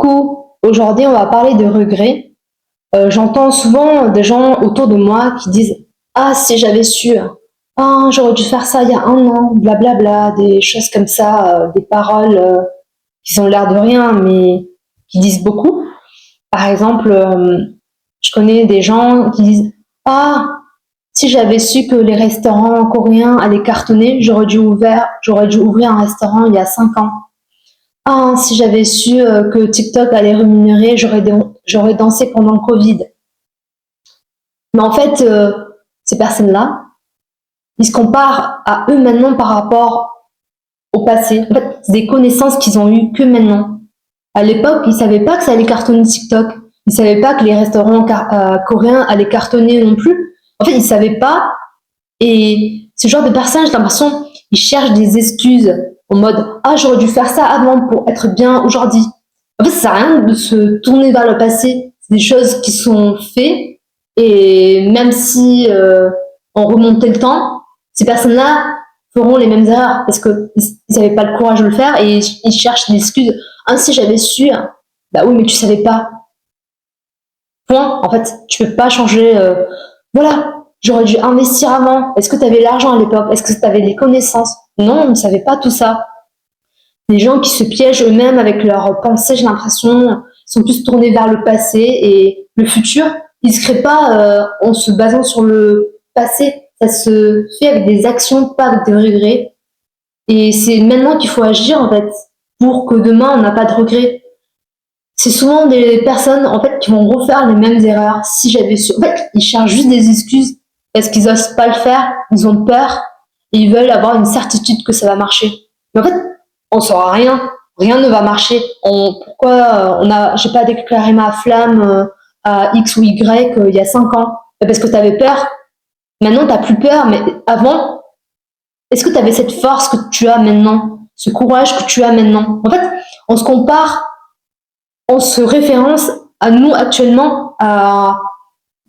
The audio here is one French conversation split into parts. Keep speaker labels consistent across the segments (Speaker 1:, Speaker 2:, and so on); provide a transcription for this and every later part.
Speaker 1: coup, aujourd'hui, on va parler de regrets. J'entends souvent des gens autour de moi qui disent: «Ah, si j'avais su, ah, j'aurais dû faire ça il y a un an», blablabla, des choses comme ça, des paroles qui ont l'air de rien, mais qui disent beaucoup. Par exemple, je connais des gens qui disent: «Ah, si j'avais su que les restaurants coréens allaient cartonner, j'aurais dû ouvrir un restaurant il y a 5 ans. Ah, si j'avais su que TikTok allait rémunérer, j'aurais dansé pendant le Covid.» Mais en fait, ces personnes-là, ils se comparent à eux maintenant par rapport au passé. En fait, c'est des connaissances qu'ils ont eues que maintenant. À l'époque, ils savaient pas que ça allait cartonner TikTok. Ils savaient pas que les restaurants coréens allaient cartonner non plus. En fait, ils savaient pas. Et ce genre de personnes, j'ai l'impression, ils cherchent des excuses en mode: «Ah, j'aurais dû faire ça avant pour être bien aujourd'hui.» En fait, ça sert à rien de se tourner vers le passé. C'est des choses qui sont faites. Et même si on remontait le temps, ces personnes-là feront les mêmes erreurs parce qu'ils n'avaient pas le courage de le faire et ils cherchent des excuses. «Ah, si j'avais su.» Bah oui, mais tu savais pas. Point. En fait, tu peux pas changer. Voilà, j'aurais dû investir avant. Est-ce que tu avais l'argent à l'époque? Est-ce que tu avais les connaissances? Non, on ne savait pas tout ça. Les gens qui se piègent eux-mêmes avec leurs pensées, j'ai l'impression, sont plus tournés vers le passé et le futur. Ils ne se créent pas en se basant sur le passé. Ça se fait avec des actions, pas avec des regrets. Et c'est maintenant qu'il faut agir, en fait, pour que demain, on n'a pas de regrets. C'est souvent des personnes, en fait, qui vont refaire les mêmes erreurs. Si j'avais su. En fait, ils cherchent juste des excuses parce qu'ils n'osent pas le faire, ils ont peur et ils veulent avoir une certitude que ça va marcher. Mais en fait, on saura rien. Rien ne va marcher. Pourquoi j'ai pas déclaré ma flamme à X ou Y il y a 5 ans? Parce que tu avais peur. Maintenant, tu n'as plus peur. Mais avant, est-ce que tu avais cette force que tu as maintenant? Ce courage que tu as maintenant? En fait, on se compare, on se référence à nous actuellement, à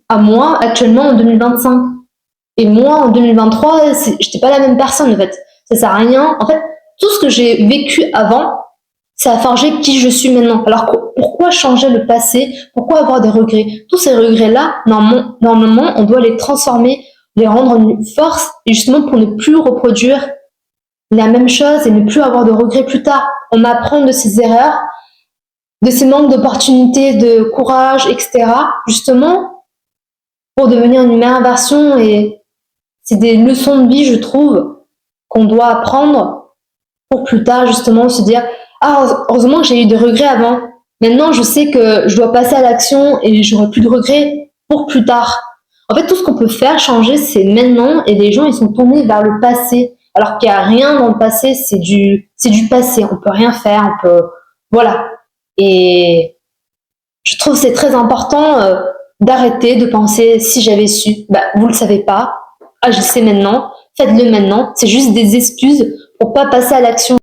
Speaker 1: moi actuellement en 2025. Et moi en 2023, j'étais pas la même personne en fait. Ça sert à rien. En fait, tout ce que j'ai vécu avant, ça a forgé qui je suis maintenant. Alors pourquoi changer le passé? Pourquoi avoir des regrets? Tous ces regrets-là, normalement, on doit les transformer, les rendre une force, et justement pour ne plus reproduire la même chose et ne plus avoir de regrets plus tard. On apprend de ses erreurs, de ces manques d'opportunités, de courage, etc. Justement, pour devenir une meilleure version. Et c'est des leçons de vie, je trouve, qu'on doit apprendre pour plus tard, justement, se dire: «Ah, heureusement que j'ai eu des regrets avant. Maintenant, je sais que je dois passer à l'action et j'aurai plus de regrets pour plus tard.» En fait, tout ce qu'on peut faire changer, c'est maintenant. Et les gens, ils sont tournés vers le passé. Alors qu'il n'y a rien dans le passé, c'est du passé. On peut rien faire, voilà. Et je trouve que c'est très important d'arrêter de penser: «Si j'avais su.» Bah, vous le savez pas. Agissez maintenant. Faites-le maintenant. C'est juste des excuses pour pas passer à l'action.